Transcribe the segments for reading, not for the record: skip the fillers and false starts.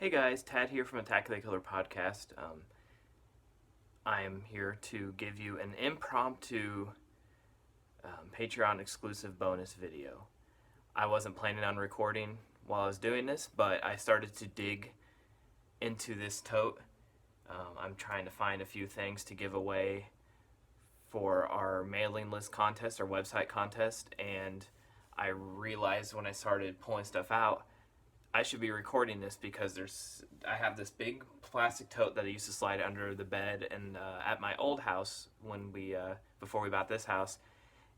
Hey guys, Tad here from Attack of the Killer podcast. I am here to give you an impromptu Patreon exclusive bonus video. I wasn't planning on recording while I was doing this, but I started to dig into this tote. I'm trying to find a few things to give away for our mailing list contest, our website contest, and I realized when I started pulling stuff out, I should be recording this because I have this big plastic tote that I used to slide under the bed and at my old house when before we bought this house,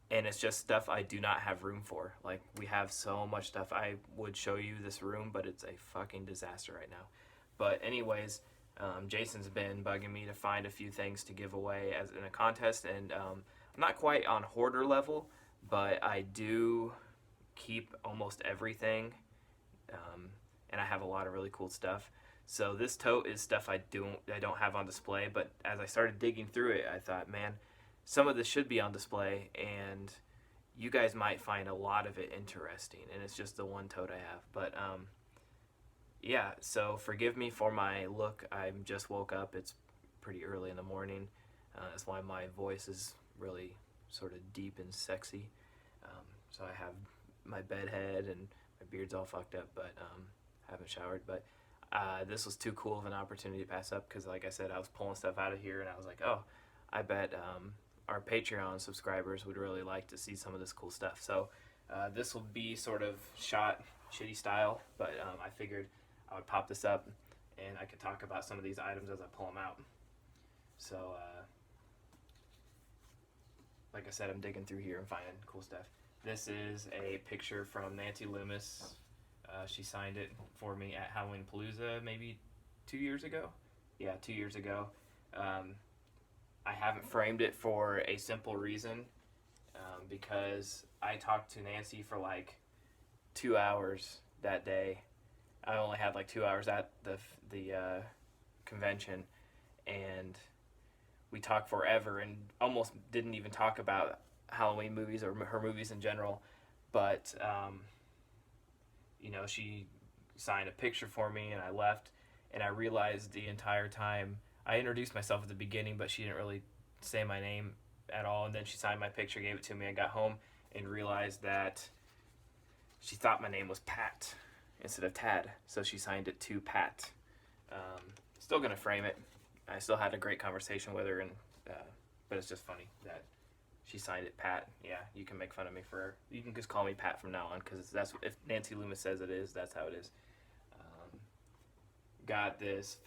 and it's just stuff I do not have room for. Like, we have so much stuff. I would show you this room, but it's a fucking disaster right now. But anyways, Jason's been bugging me to find a few things to give away as in a contest, and I'm not quite on hoarder level, but I do keep almost everything. And I have a lot of really cool stuff. So this tote is stuff I don't have on display, but as I started digging through it, I thought, man, some of this should be on display, and you guys might find a lot of it interesting, and it's just the one tote I have. But yeah, so forgive me for my look. I just woke up. It's pretty early in the morning. That's why my voice is really sort of deep and sexy. So I have my bed head and my beard's all fucked up, but haven't showered. But this was too cool of an opportunity to pass up because, like I said, I was pulling stuff out of here, and I was like, oh, I bet our Patreon subscribers would really like to see some of this cool stuff. So this will be sort of shot shitty style, but I figured I would pop this up and I could talk about some of these items as I pull them out. So like I said, I'm digging through here and finding cool stuff. This is a picture from Nancy Loomis. She signed it for me at Halloween Palooza maybe 2 years ago. Yeah, 2 years ago. I haven't framed it for a simple reason, because I talked to Nancy for like 2 hours that day. I only had like 2 hours at the convention, and we talked forever and almost didn't even talk about Halloween movies or her movies in general. But she signed a picture for me, and I left, and I realized the entire time I introduced myself at the beginning, but she didn't really say my name at all. And then she signed my picture, gave it to me. I got home and realized that she thought my name was Pat instead of Tad, so she signed it to Pat. Still gonna frame it. I still had a great conversation with her, and but it's just funny that she signed it Pat. Yeah, you can make fun of me you can just call me Pat from now on, because that's if Nancy Loomis says it is, that's how it is. Got this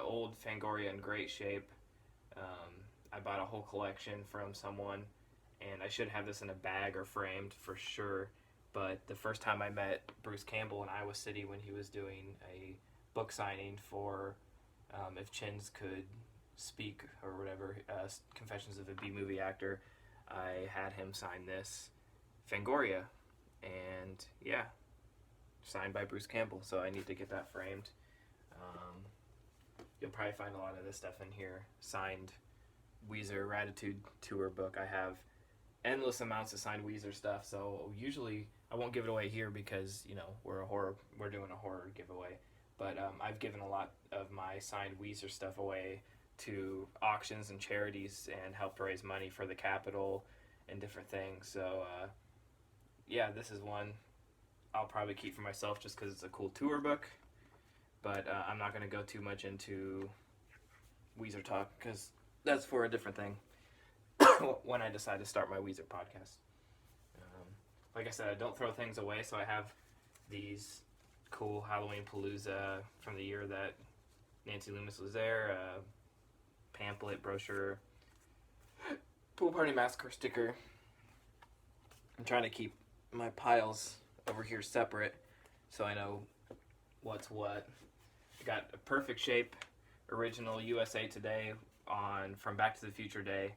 old Fangoria in great shape. I bought a whole collection from someone, and I should have this in a bag or framed for sure. But the first time I met Bruce Campbell in Iowa City when he was doing a book signing for If Chins Could Speak or whatever, Confessions of a B-Movie Actor, I had him sign this Fangoria, and yeah, signed by Bruce Campbell, so I need to get that framed. You'll probably find a lot of this stuff in here. Signed Weezer Ratitude Tour book. I have endless amounts of signed Weezer stuff, so usually I won't give it away here because, we're doing a horror giveaway. But I've given a lot of my signed Weezer stuff away to auctions and charities and helped raise money for the Capitol and different things. So yeah, this is one I'll probably keep for myself just because it's a cool tour book. But I'm not going to go too much into Weezer talk because that's for a different thing when I decide to start my Weezer podcast. Like I said, I don't throw things away, so I have these cool Halloween Palooza from the year that Nancy Loomis was there, pamphlet, brochure, Pool Party Massacre sticker. I'm trying to keep my piles over here separate so I know what's what. I got a perfect shape original USA Today from Back to the Future Day,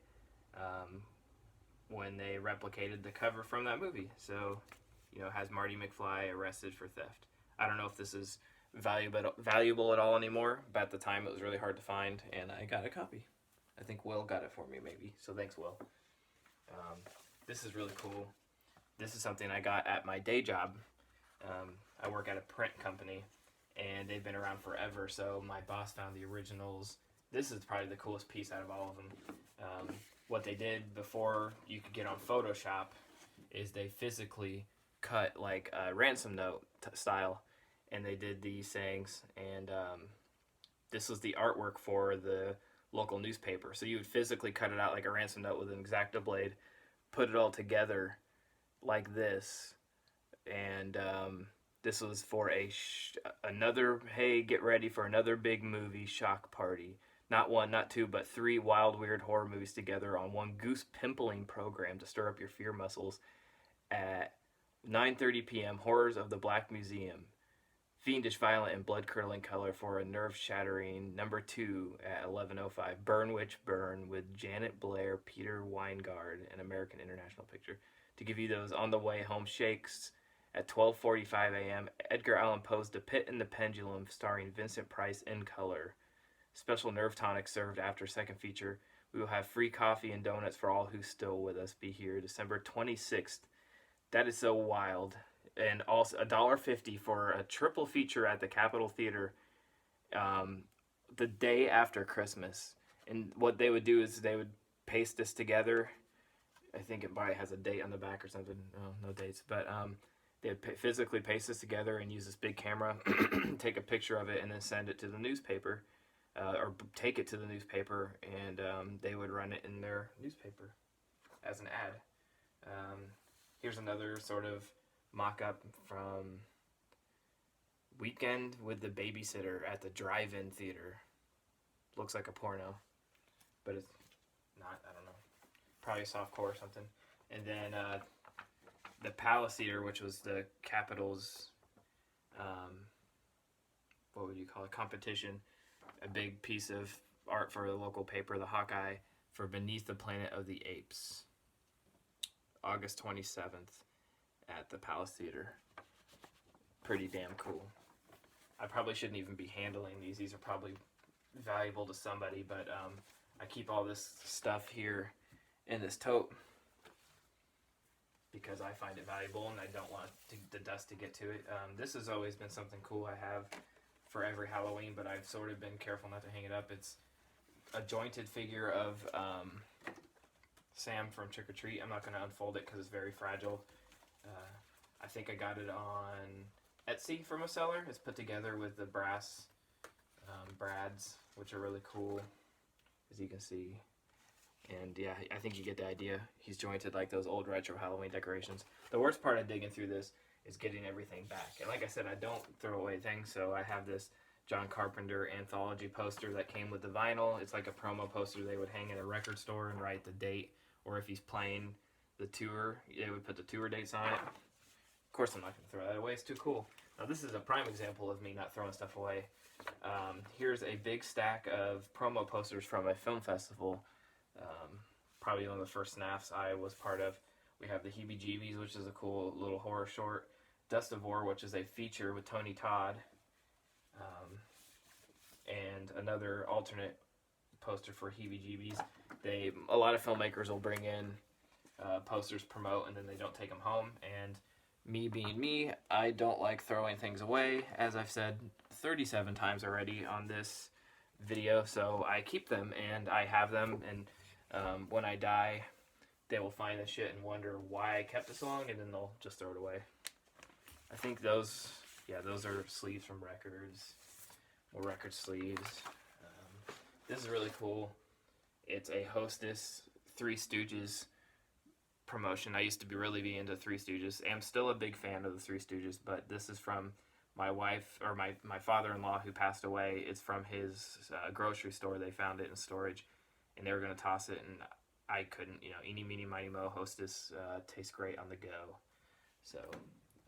when they replicated the cover from that movie. So, it has Marty McFly arrested for theft. I don't know if this is valuable at all anymore, but at the time it was really hard to find, and I got a copy. I think Will got it for me, maybe. So thanks, Will. This is really cool. This is something I got at my day job. I work at a print company, and they've been around forever. So my boss found the originals. This is probably the coolest piece out of all of them. What they did before you could get on Photoshop is they physically cut like a ransom note style, and they did these things, and this was the artwork for the local newspaper. So you would physically cut it out like a ransom note with an X-Acto blade, put it all together like this, and this was for another, hey, get ready for another big movie shock party. Not one, not two, but three wild, weird horror movies together on one goose pimpling program to stir up your fear muscles at 9:30 p.m. Horrors of the Black Museum. Fiendish, violent, and blood-curdling color for a nerve-shattering number 2 at 11:05. Burn Witch Burn with Janet Blair, Peter Weingard, and American International Picture. To give you those on-the-way home shakes at 12:45 a.m. Edgar Allan Poe's The Pit and the Pendulum, starring Vincent Price in color. Special nerve tonic served after second feature. We will have free coffee and donuts for all who still with us. Be here December 26th. That is so wild. And also $1.50 for a triple feature at the Capitol Theater the day after Christmas. And what they would do is they would paste this together. I think it probably has a date on the back or something. Oh, no dates. But they'd physically paste this together and use this big camera, take a picture of it, and then send it to the newspaper. Or take it to the newspaper, and they would run it in their newspaper as an ad. Here's another sort of mock-up from Weekend with the Babysitter at the drive-in theater. Looks like a porno, but it's not, I don't know. Probably softcore or something. And then the Palace Theater, which was the Capitol's, what would you call it, competition. A big piece of art for the local paper, the Hawkeye, for Beneath the Planet of the Apes. August 27th at the Palace Theater. Pretty damn cool. I probably shouldn't even be handling these. These are probably valuable to somebody, but I keep all this stuff here in this tote because I find it valuable and I don't want the dust to get to it. This has always been something cool I have for every Halloween, but I've sort of been careful not to hang it up. It's a jointed figure of Sam from Trick or Treat. I'm not going to unfold it because it's very fragile. I think I got it on Etsy from a seller. It's put together with the brass brads, which are really cool, as you can see. And yeah, I think you get the idea. He's jointed like those old retro Halloween decorations. The worst part of digging through this is getting everything back. And like I said, I don't throw away things, so I have this John Carpenter anthology poster that came with the vinyl. It's like a promo poster they would hang at a record store and write the date, or if he's playing the tour, they would put the tour dates on it. Of course, I'm not going to throw that away. It's too cool. Now, this is a prime example of me not throwing stuff away. Here's a big stack of promo posters from a film festival, probably one of the first SNAFs I was part of. We have the Heebie-Jeebies, which is a cool little horror short. Dust of War, which is a feature with Tony Todd, and another alternate poster for Heebie-Jeebies. A lot of filmmakers will bring in posters, promote, and then they don't take them home. And me being me, I don't like throwing things away, as I've said 37 times already on this video. So I keep them, and I have them, and when I die, they will find this shit and wonder why I kept it so long, and then they'll just throw it away. I think those are sleeves from records. More record sleeves. This is really cool. It's a Hostess Three Stooges promotion. I used to really be into Three Stooges. I'm still a big fan of the Three Stooges, but this is from my wife, or my father-in-law who passed away. It's from his grocery store. They found it in storage, and they were going to toss it, and I couldn't. Eeny, meeny, miny, mo. Hostess tastes great on the go. So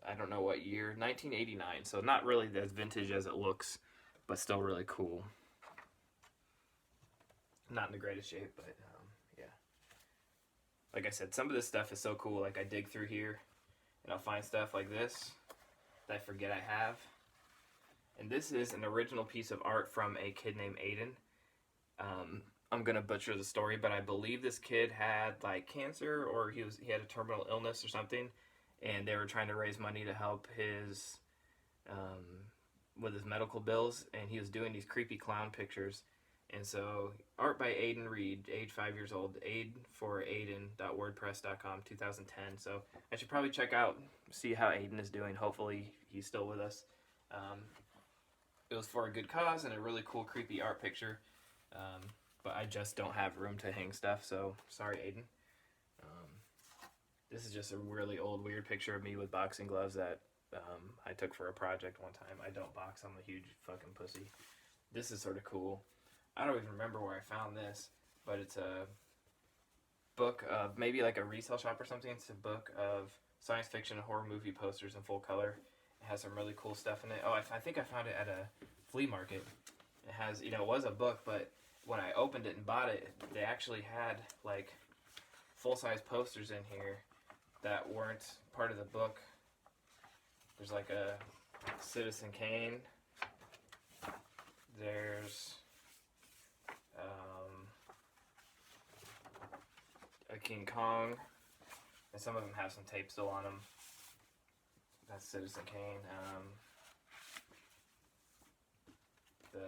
I don't know what year, 1989, so not really as vintage as it looks, but still really cool. Not in the greatest shape, but yeah. Like I said, some of this stuff is so cool, like I dig through here, and I'll find stuff like this that I forget I have. And this is an original piece of art from a kid named Aiden. I'm gonna butcher the story, but I believe this kid had like cancer, or he had a terminal illness or something, and they were trying to raise money to help his with his medical bills, and he was doing these creepy clown pictures. And so, art by Aiden Reed, age 5 years old, aid for aiden.wordpress.com, 2010. So, I should probably check out, see how Aiden is doing. Hopefully, he's still with us. It was for a good cause and a really cool, creepy art picture. But I just don't have room to hang stuff, so sorry, Aiden. This is just a really old, weird picture of me with boxing gloves that I took for a project one time. I don't box, I'm a huge fucking pussy. This is sort of cool. I don't even remember where I found this, but it's a book of maybe like a resale shop or something. It's a book of science fiction and horror movie posters in full color. It has some really cool stuff in it. Oh, I think I found it at a flea market. It has, it was a book, but when I opened it and bought it, they actually had like full-size posters in here that weren't part of the book. There's like a Citizen Kane. There's a King Kong, and some of them have some tape still on them. That's Citizen Kane. The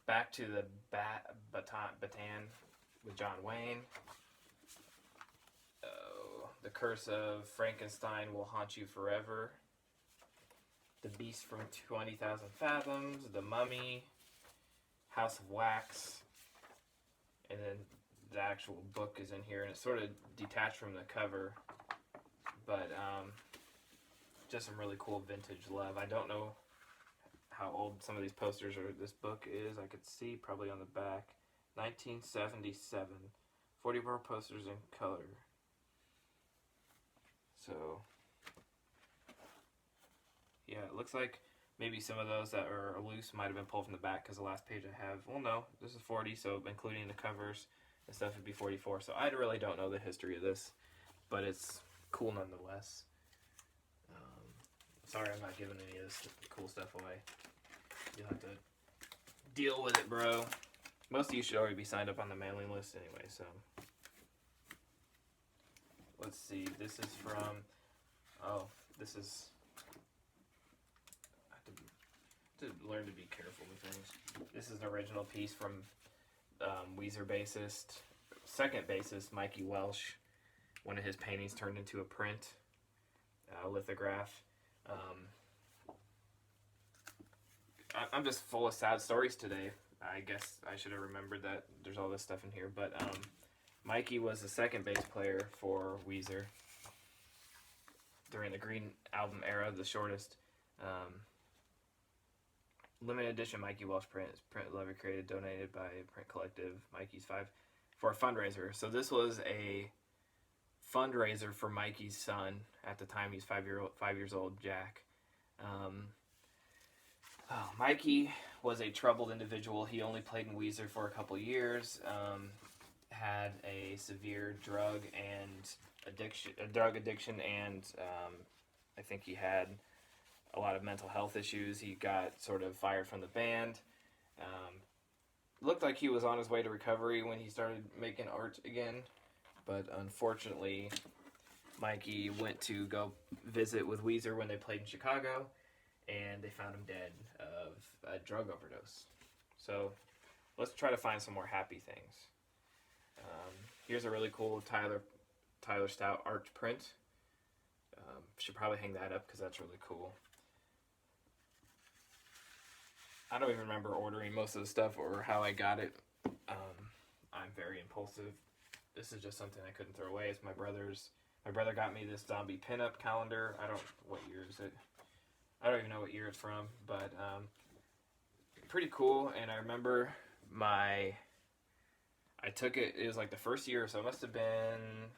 Back to the Bataan with John Wayne. Oh, The Curse of Frankenstein Will Haunt You Forever. The Beast from 20,000 Fathoms. The Mummy. House of Wax. And then the actual book is in here, and it's sort of detached from the cover, but just some really cool vintage love. I don't know how old some of these posters or this book is. I could see probably on the back. 1977. 44 posters in color. So, yeah, it looks like maybe some of those that are loose might have been pulled from the back, because the last page I have, well, no, this is 40, so including the covers and stuff would be 44. So I really don't know the history of this, but it's cool nonetheless. Sorry I'm not giving any of this cool stuff away. You'll have to deal with it, bro. Most of you should already be signed up on the mailing list anyway, so. Let's see, this is from, this is, I have to learn to be careful with things. This is an original piece from Weezer bassist, second bassist, Mikey Welsh. One of his paintings turned into a print, lithograph. I'm just full of sad stories today. I guess I should have remembered that there's all this stuff in here, but Mikey was the second bass player for Weezer during the Green Album era, the shortest. Limited edition Mikey Welsh print leather created, donated by Print Collective, Mikey's 5, for a fundraiser. So this was a fundraiser for Mikey's son at the time. He's 5 years old, Jack. Mikey was a troubled individual. He only played in Weezer for a couple years. Had a severe drug addiction, and I think he had a lot of mental health issues. He got sort of fired from the band. Looked like he was on his way to recovery when he started making art again, but unfortunately, Mikey went to go visit with Weezer when they played in Chicago, and they found him dead of a drug overdose. So let's try to find some more happy things. Here's a really cool Tyler Stout art print. Should probably hang that up because that's really cool. I don't even remember ordering most of the stuff or how I got it. I'm very impulsive. This is just something I couldn't throw away. It's my brother's. My brother got me this zombie pinup calendar. What year is it? I don't even know what year it's from, but pretty cool. And I remember I took it, it was like the first year, so it must have been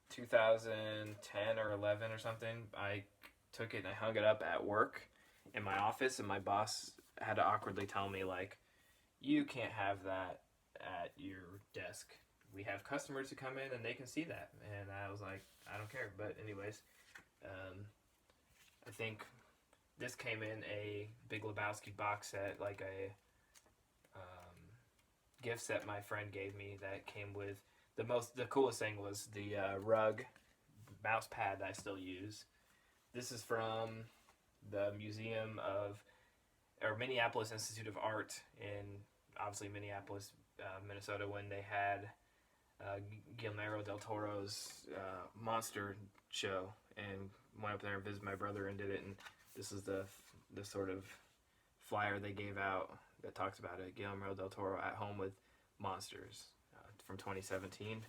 2010 or 11 or something. I took it and I hung it up at work in my office, and my boss had to awkwardly tell me, like, you can't have that at your desk. We have customers who come in and they can see that. And I was like, I don't care. But anyways, I think this came in a Big Lebowski box set, like a gift set my friend gave me that came with the coolest thing was the rug mouse pad that I still use. This is from the Museum of, or Minneapolis Institute of Art in, obviously, Minneapolis, Minnesota, when they had Guillermo del Toro's monster show, and went up there and visited my brother and did it. And this is the sort of flyer they gave out that talks about it: Guillermo del Toro at home with monsters, from 2017.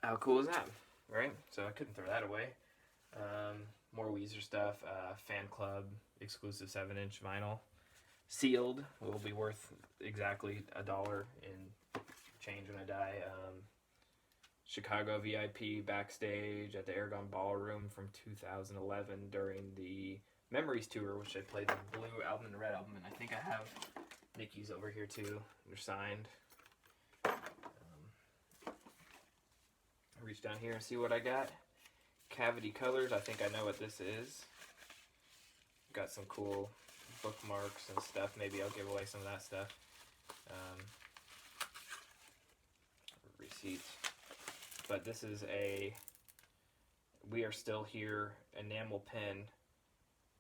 How cool is that, right? So I couldn't throw that away. More Weezer stuff, fan club exclusive 7-inch vinyl, sealed, will be worth exactly $1 in change when I die. Chicago VIP backstage at the Aragon Ballroom from 2011 during the Memories Tour, which I played the blue album and the red album, and I think I have Nikki's over here too. They're signed. Reach down here and see what I got. Cavity Colors, I think I know what this is. Got some cool bookmarks and stuff. Maybe I'll give away some of that stuff. Receipts. But this is a We Are Still Here enamel pin,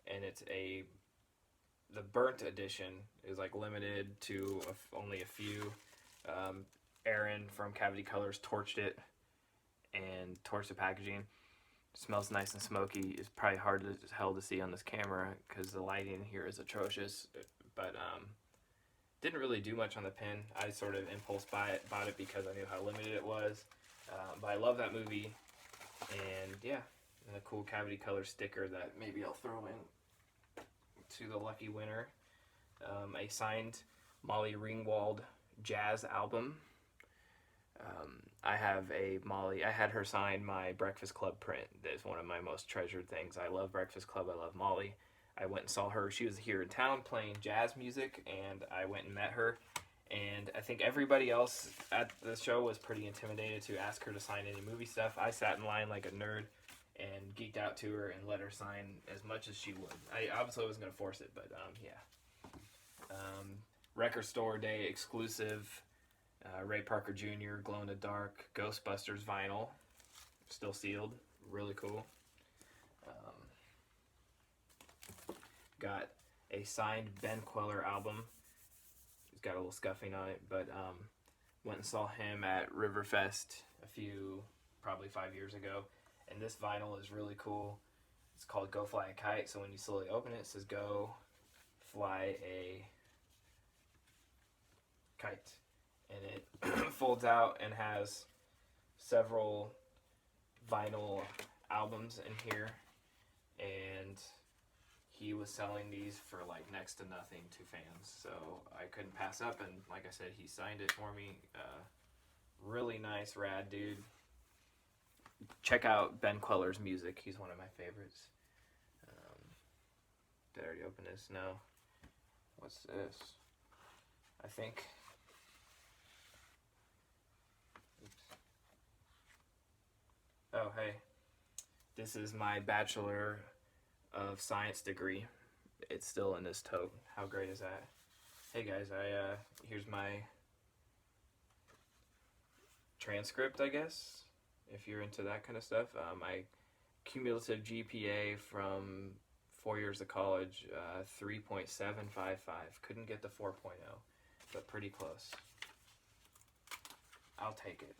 and it's the burnt edition is like limited to only a few. Aaron from Cavity Colors torched it and torched the packaging. Smells nice and smoky. It's probably hard as hell to see on this camera because the lighting here is atrocious, but didn't really do much on the pin. I sort of impulse bought it because I knew how limited it was, but I love that movie, and yeah, and a cool Cavity Color sticker that maybe I'll throw in to the lucky winner. A signed Molly Ringwald jazz album. I have I had her sign my Breakfast Club print. That's one of my most treasured things. I love Breakfast Club. I love Molly. I went and saw her. She was here in town playing jazz music, and I went and met her. And I think everybody else at the show was pretty intimidated to ask her to sign any movie stuff. I sat in line like a nerd and geeked out to her and let her sign as much as she would. I obviously wasn't going to force it, but yeah. Record Store Day exclusive. Ray Parker Jr. Glow in the Dark Ghostbusters vinyl, still sealed, really cool. Got a signed Ben Queller album. He's got a little scuffing on it, but went and saw him at Riverfest probably 5 years ago, and this vinyl is really cool. It's called Go Fly a Kite, so when you slowly open it, it says Go Fly a Kite. And it folds out and has several vinyl albums in here, and he was selling these for like next to nothing to fans, so I couldn't pass up, and like I said, he signed it for me. Really nice, rad dude. Check out Ben Queller's music. He's one of my favorites. Did I already open this? No. What's this? I think... Oh, hey, this is my Bachelor of Science degree. It's still in this tote. How great is that? Hey guys, here's my transcript, I guess, if you're into that kind of stuff. My cumulative GPA from 4 years of college, 3.755. Couldn't get the 4.0, but pretty close. I'll take it.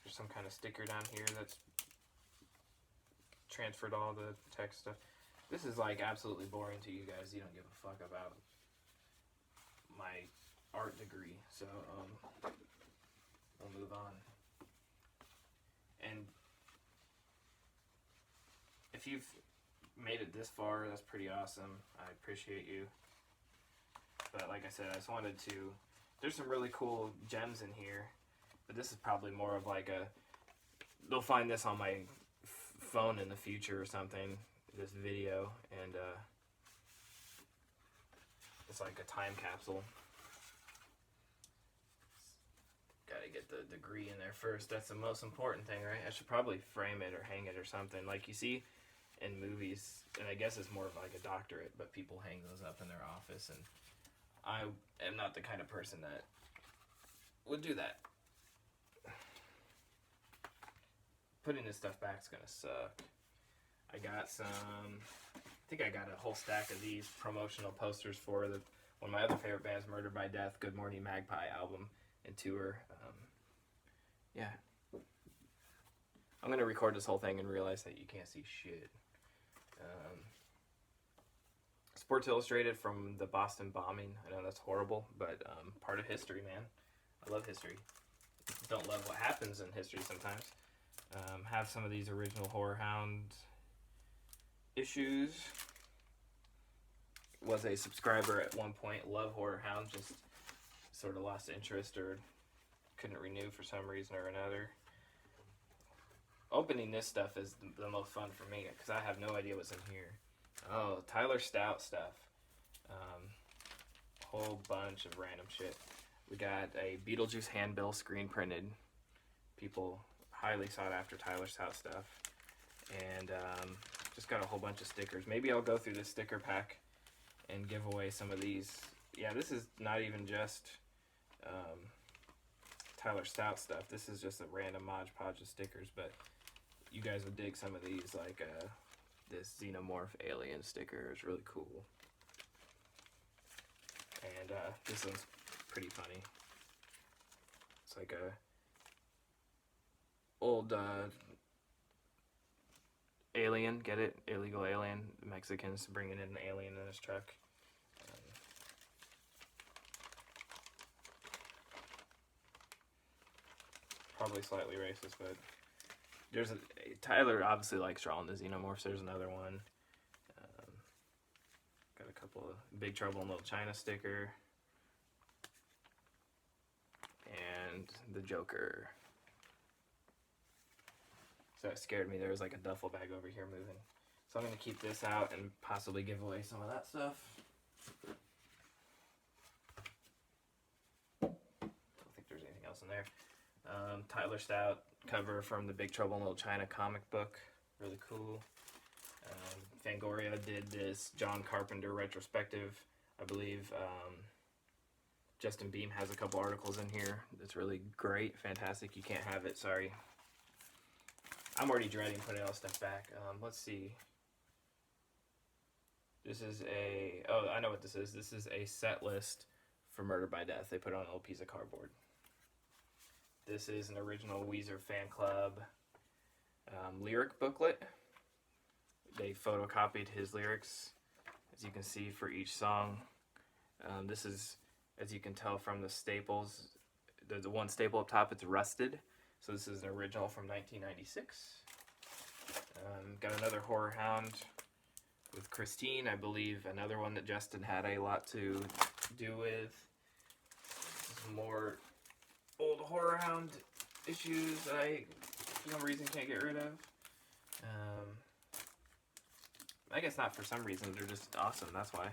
There's some kind of sticker down here that's transferred all the text stuff. This is like absolutely boring to you guys. You don't give a fuck about my art degree, so we'll move on. And if you've made it this far, that's pretty awesome. I appreciate you. But like I said, I just wanted to... There's some really cool gems in here. But this is probably more of like they'll find this on my phone in the future or something, this video, and it's like a time capsule. Gotta get the degree in there first. That's the most important thing, right? I should probably frame it or hang it or something. Like you see in movies, and I guess it's more of like a doctorate, but people hang those up in their office, and I am not the kind of person that would do that. Putting this stuff back is gonna suck. I got some, I think I got a whole stack of these promotional posters for one of my other favorite bands, Murdered by Death, Good Morning Magpie album and tour. Yeah. I'm going to record this whole thing and realize that you can't see shit. Sports Illustrated from the Boston bombing. I know that's horrible, but part of history, man. I love history. Don't love what happens in history sometimes. Have some of these original Horror Hound issues. Was a subscriber at one point. Love Horror Hound. Just sort of lost interest or couldn't renew for some reason or another. Opening this stuff is the most fun for me because I have no idea what's in here. Oh, Tyler Stout stuff. Whole bunch of random shit. We got a Beetlejuice handbill screen printed. People highly sought after Tyler Stout stuff. And just got a whole bunch of stickers. Maybe I'll go through this sticker pack and give away some of these. Yeah, this is not even just Tyler Stout stuff. This is just a random Mod Podge of stickers, but you guys would dig some of these, like this Xenomorph alien sticker is really cool. And this one's pretty funny. It's like a old alien, get it? Illegal alien. Mexicans bringing in an alien in his truck. Probably slightly racist, but there's Tyler obviously likes drawing the Xenomorphs. There's another one. Got a couple of Big Trouble in Little China sticker. And the Joker. So that scared me. There was like a duffel bag over here moving. So I'm going to keep this out and possibly give away some of that stuff. Don't think there's anything else in there. Tyler Stout cover from the Big Trouble in Little China comic book. Really cool. Fangoria did this John Carpenter retrospective. I believe Justin Beam has a couple articles in here. It's really great. Fantastic. You can't have it. Sorry. I'm already dreading putting all stuff back. Let's see. This is a... Oh, I know what this is. This is a set list for Murdered by Death. They put it on a little piece of cardboard. This is an original Weezer fan club lyric booklet. They photocopied his lyrics, as you can see, for each song. This is, as you can tell from the staples, there's the one staple up top, it's rusted. So this is an original from 1996. Got another Horror Hound with Christine, I believe, another one that Justin had a lot to do with. More old Horror Hound issues that I, for some reason, can't get rid of. I guess not for some reason, they're just awesome, that's why.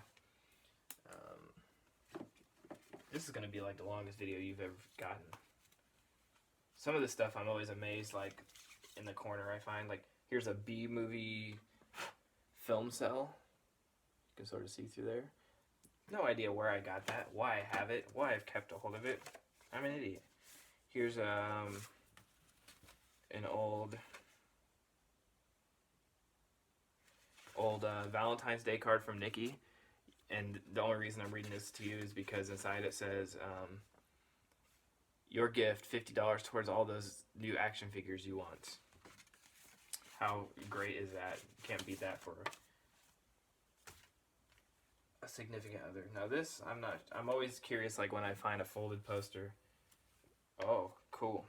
This is going to be like the longest video you've ever gotten. Some of this stuff I'm always amazed, like, in the corner I find, like, here's a B-movie film cell. You can sort of see through there. No idea where I got that, why I have it, why I've kept a hold of it. I'm an idiot. Here's an old Valentine's Day card from Nikki, and the only reason I'm reading this to you is because inside it says, your gift, $50 towards all those new action figures you want. How great is that? Can't beat that for a significant other. Now this, I'm always curious, like when I find a folded poster. Oh, cool.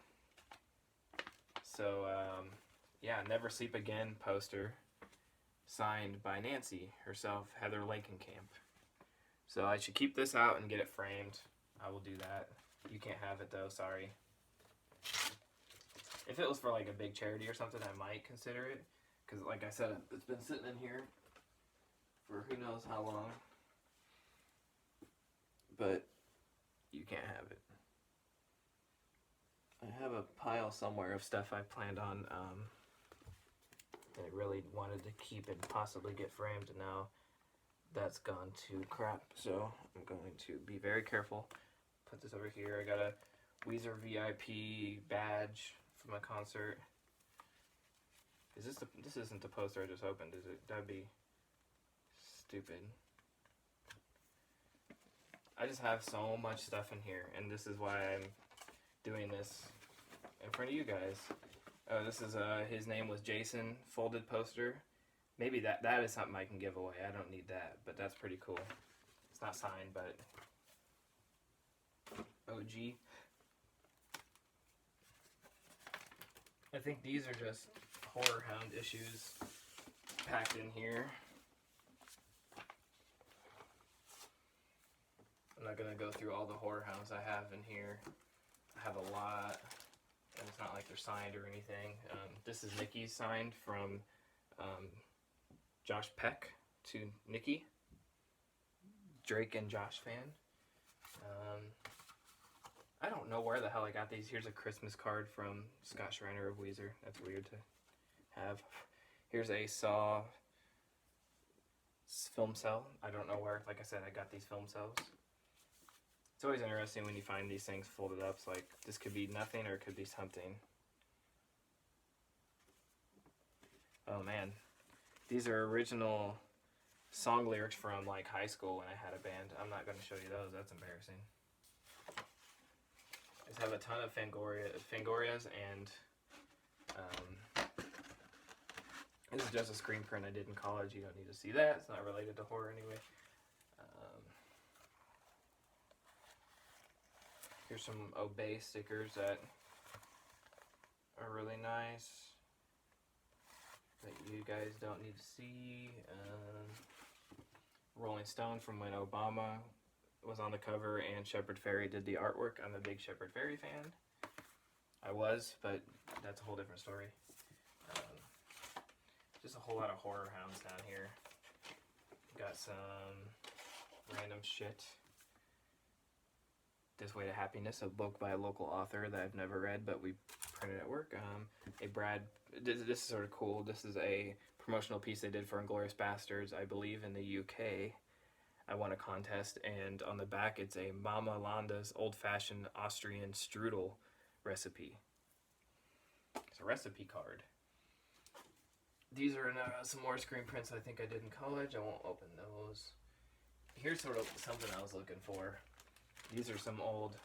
So, yeah, Never Sleep Again poster. Signed by Nancy herself, Heather Lakenkamp. So I should keep this out and get it framed. I will do that. You can't have it though, sorry. If it was for like a big charity or something, I might consider it. Because like I said, it's been sitting in here for who knows how long. But you can't have it. I have a pile somewhere of stuff I planned on that I really wanted to keep and possibly get framed, and now that's gone to crap. So I'm going to be very careful. Put this over here. I got a Weezer VIP badge from a concert. this isn't the poster I just opened, is it? That'd be stupid. I just have so much stuff in here, and this is why I'm doing this in front of you guys. This is his name was Jason folded poster. Maybe that is something I can give away. I don't need that, but that's pretty cool. It's not signed, but OG. I think these are just Horror Hound issues packed in here. I'm not going to go through all the Horror Hounds I have in here. I have a lot, and it's not like they're signed or anything. This is Nikki's signed from Josh Peck to Nikki. Drake and Josh fan. I don't know where the hell I got these. Here's a Christmas card from Scott Schreiner of Weezer. That's weird to have. Here's a Saw film cell. I don't know where. Like I said, I got these film cells. It's always interesting when you find these things folded up. It's like, this could be nothing or it could be something. Oh man. These are original song lyrics from like high school when I had a band. I'm not going to show you those. That's embarrassing. I just have a ton of Fangorias, and this is just a screen print I did in college. You don't need to see that. It's not related to horror anyway. Here's some Obey stickers that are really nice that you guys don't need to see. Rolling Stone from when Obama was on the cover and Shepard Fairey did the artwork. I'm a big Shepard Fairey fan. I was, but that's a whole different story. Just a whole lot of Horror Hounds down here. Got some random shit. This Way to Happiness, a book by a local author that I've never read, but we printed at work. This is sort of cool. This is a promotional piece they did for Inglourious Bastards, I believe, in the UK. I won a contest, and on the back it's a Mama Landa's old-fashioned Austrian strudel recipe. It's a recipe card. These are some more screen prints I think I did in college. I won't open those. Here's sort of something I was looking for. These are some old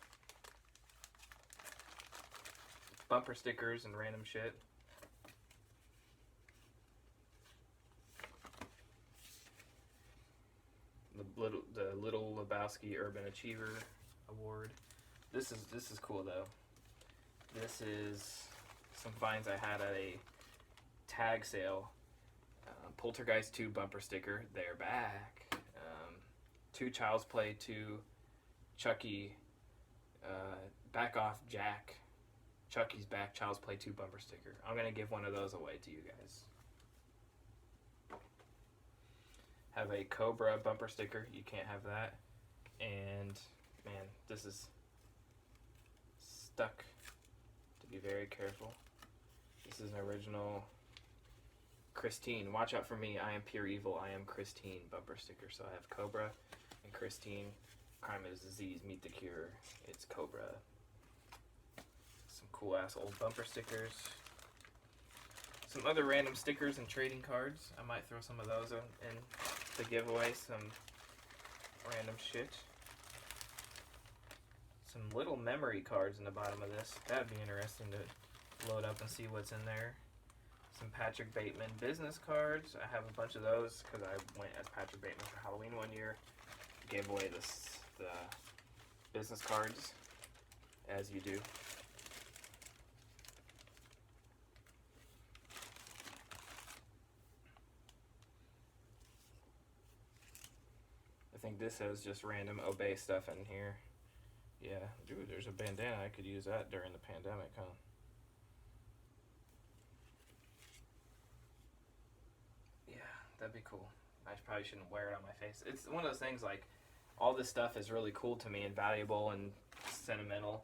bumper stickers and random shit. The Little Lebowski Urban Achiever Award. This is cool though. This is some finds I had at a tag sale. Poltergeist 2 bumper sticker. They're back. 2 Child's Play 2 Chucky, Back Off Jack, Chucky's Back, Child's Play 2 bumper sticker. I'm going to give one of those away to you guys. Have a Cobra bumper sticker. You can't have that. And, man, this is stuck. To be very careful. This is an original Christine. Watch out for me. I am pure evil. I am Christine bumper sticker. So I have Cobra and Christine. Crime is disease, meet the cure. It's Cobra. Some cool ass old bumper stickers. Some other random stickers and trading cards. I might throw some of those in to give away. Some random shit. Some little memory cards in the bottom of this. That'd be interesting to load up and see what's in there. Some Patrick Bateman business cards. I have a bunch of those because I went as Patrick Bateman for Halloween one year. Gave away the business cards, as you do. I think this has just random Obey stuff in here. Yeah, dude, there's a bandana. I could use that during the pandemic, huh? Yeah, that'd be cool. I probably shouldn't wear it on my face. It's one of those things like, all this stuff is really cool to me and valuable and sentimental,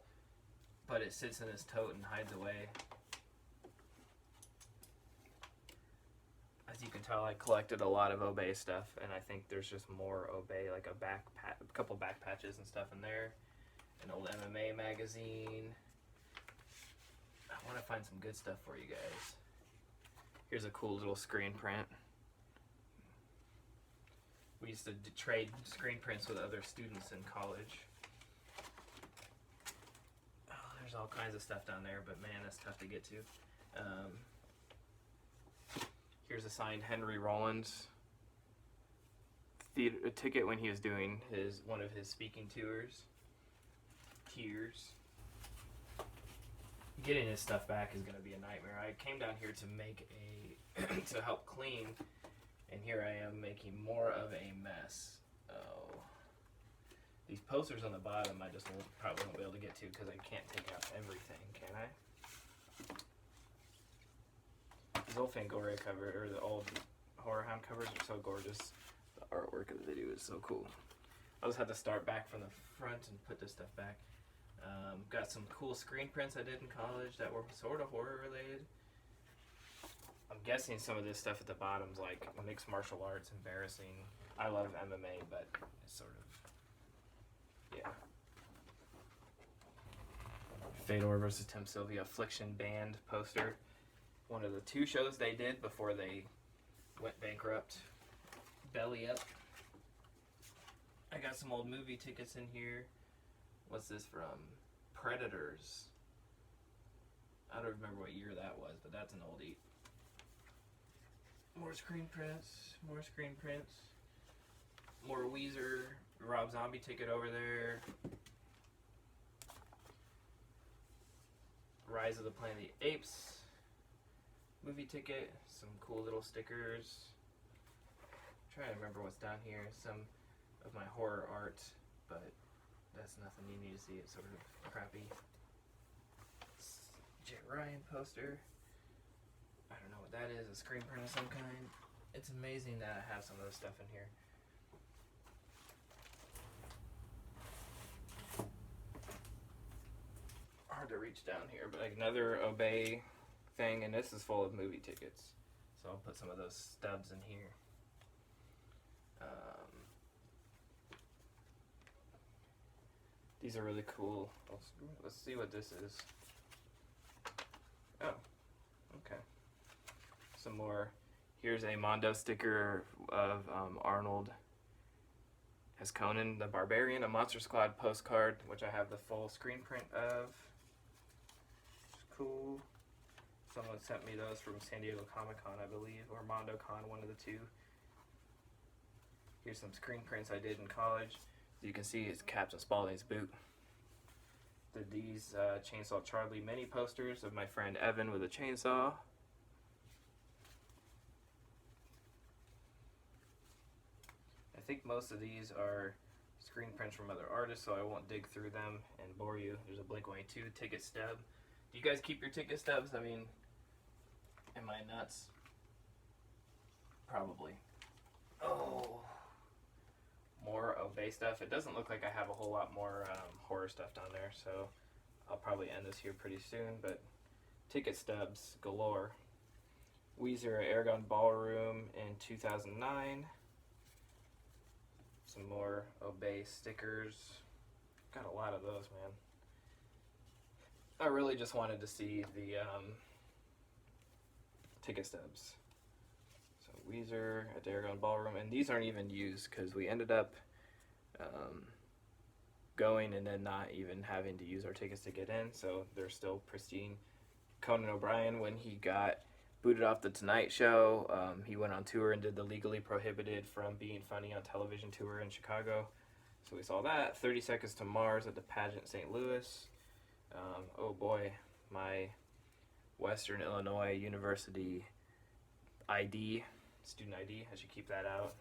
but it sits in this tote and hides away. As you can tell, I collected a lot of Obey stuff, and I think there's just more Obey, like a couple back patches and stuff in there. An old MMA magazine. I want to find some good stuff for you guys. Here's a cool little screen print. We used to trade screen prints with other students in college. Oh, there's all kinds of stuff down there, but man, that's tough to get to. Here's a signed Henry Rollins theater ticket when he was doing one of his speaking tours. Tears. Getting his stuff back is going to be a nightmare. I came down here to make to help clean, and here I am making more of a mess. Oh, these posters on the bottom I just probably won't be able to get to because I can't take out everything, can I? These old Fangoria covers, or the old Horror Hound covers, are so gorgeous. The artwork of the video is so cool. I'll just have to start back from the front and put this stuff back. Got some cool screen prints I did in college that were sort of horror related. I'm guessing some of this stuff at the bottom's like mixed martial arts, embarrassing. I love MMA, but it's sort of, yeah. Fedor versus Tim Sylvia Affliction Band poster. One of the 2 shows they did before they went bankrupt. Belly Up. I got some old movie tickets in here. What's this from? Predators. I don't remember what year that was, but that's an oldie. More screen prints. More screen prints. More Weezer. Rob Zombie ticket over there. Rise of the Planet of the Apes movie ticket. Some cool little stickers. I'm trying to remember what's down here. Some of my horror art, but that's nothing you need to see. It's sort of crappy. Jet Ryan poster. I don't know what that is. A screen print of some kind. It's amazing that I have some of this stuff in here. Hard to reach down here, but like another Obey thing, and this is full of movie tickets. So I'll put some of those stubs in here. These are really cool. Let's see what this is. Oh, okay. Some more. Here's a Mondo sticker of Arnold as Conan the Barbarian, a Monster Squad postcard, which I have the full screen print of. Which is cool. Someone sent me those from San Diego Comic-Con, I believe, or MondoCon, one of the two. Here's some screen prints I did in college. As you can see, it's Captain Spaulding's boot. Did these Chainsaw Charlie mini posters of my friend Evan with a chainsaw. I think most of these are screen prints from other artists, so I won't dig through them and bore you. There's a Blink-182 ticket stub. Do you guys keep your ticket stubs? I mean, am I nuts? Probably. Oh, more Obey stuff. It doesn't look like I have a whole lot more horror stuff down there, so I'll probably end this here pretty soon, but ticket stubs galore. Weezer Aragon Ballroom in 2009. Some more Obey stickers. Got a lot of those, man. I really just wanted to see the ticket stubs. So Weezer at the Aragon Ballroom, and these aren't even used because we ended up going and then not even having to use our tickets to get in, so they're still pristine. Conan O'Brien, when he got booted off the Tonight Show, he went on tour and did the Legally Prohibited from Being Funny on Television tour in Chicago, so we saw that. 30 Seconds to Mars at the Pageant St. Louis. Oh boy, my Western Illinois University ID, student ID, I should keep that out.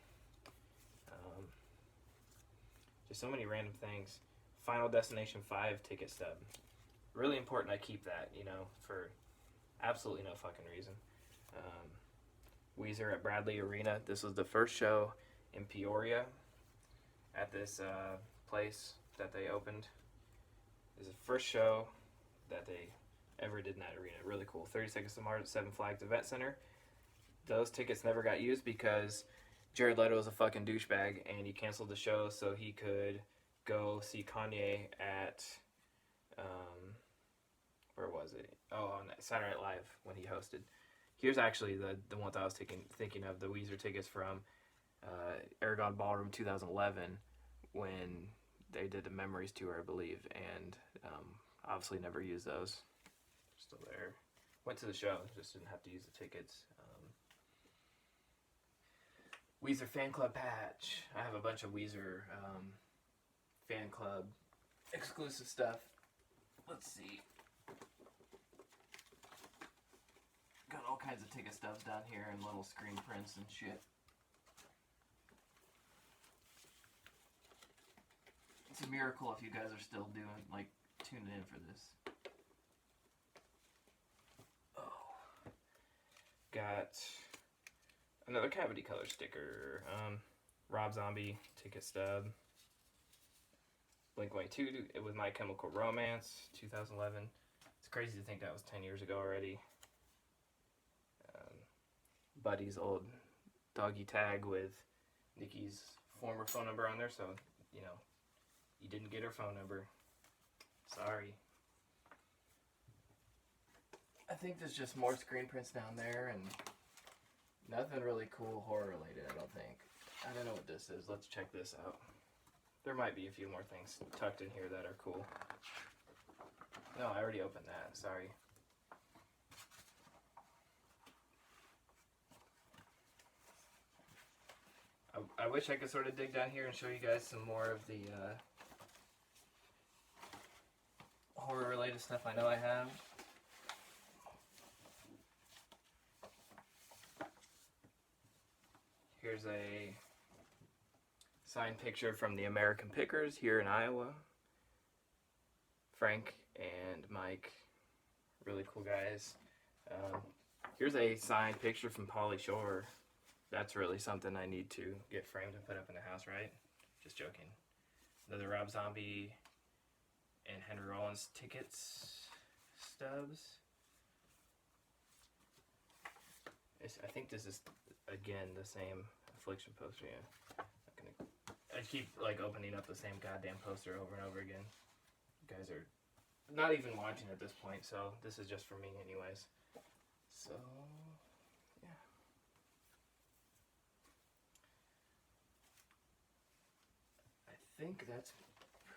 Just so many random things. Final Destination 5 ticket stub. Really important I keep that, you know, for absolutely no fucking reason. Weezer at Bradley Arena. This was the first show in Peoria at this place that they opened. This is the first show that they ever did in that arena. Really cool. 30 Seconds to Mars at Seven Flags Event Center. Those tickets never got used because Jared Leto was a fucking douchebag and he canceled the show so he could go see Kanye at, where was it? Oh, on Saturday Night Live when he hosted. Here's actually the ones I was thinking of, the Weezer tickets from Aragon Ballroom 2011 when they did the Memories tour, I believe, and obviously never used those. Still there. Went to the show, just didn't have to use the tickets. Weezer fan club patch. I have a bunch of Weezer fan club exclusive stuff. Let's see. Got all kinds of ticket stubs down here and little screen prints and shit. It's a miracle if you guys are still tuning in for this. Oh. Got another Cavity Color sticker. Rob Zombie ticket stub. Blink-182 with My Chemical Romance, 2011. It's crazy to think that was 10 years ago already. Buddy's old doggy tag with Nikki's former phone number on there, so, you know, you didn't get her phone number. Sorry. I think there's just more screen prints down there, and nothing really cool horror related, I don't think. I don't know what this is. Let's check this out. There might be a few more things tucked in here that are cool. No, I already opened that. Sorry. I wish I could sort of dig down here and show you guys some more of the horror-related stuff I know I have. Here's a signed picture from the American Pickers here in Iowa. Frank and Mike, really cool guys. Here's a signed picture from Pauly Shore. That's really something I need to get framed and put up in the house, right? Just joking. Another Rob Zombie and Henry Rollins tickets stubs. I think this is, again, the same Affliction poster. Yeah. I keep opening up the same goddamn poster over and over again. You guys are not even watching at this point, so this is just for me anyways. So, yeah. I think that's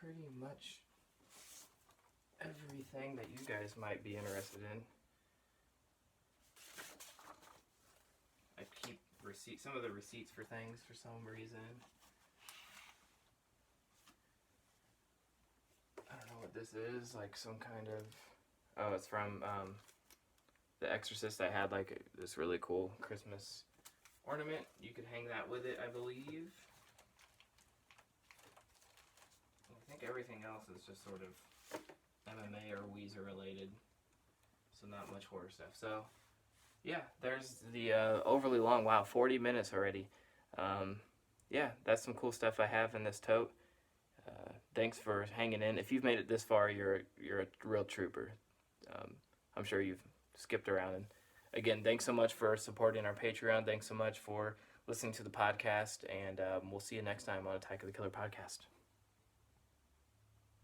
pretty much everything that you guys might be interested in. I keep some of the receipts for things for some reason. I don't know what this is, some kind of, oh, it's from The Exorcist. I had this really cool Christmas ornament. You could hang that with it, I believe. I think everything else is just sort of MMA or Weezer related, so not much horror stuff. So, yeah, there's the overly long, wow, 40 minutes already. Yeah, that's some cool stuff I have in this tote. Thanks for hanging in. If you've made it this far, you're a real trooper. I'm sure you've skipped around. And again, thanks so much for supporting our Patreon. Thanks so much for listening to the podcast, and we'll see you next time on Attack of the Killer Podcast.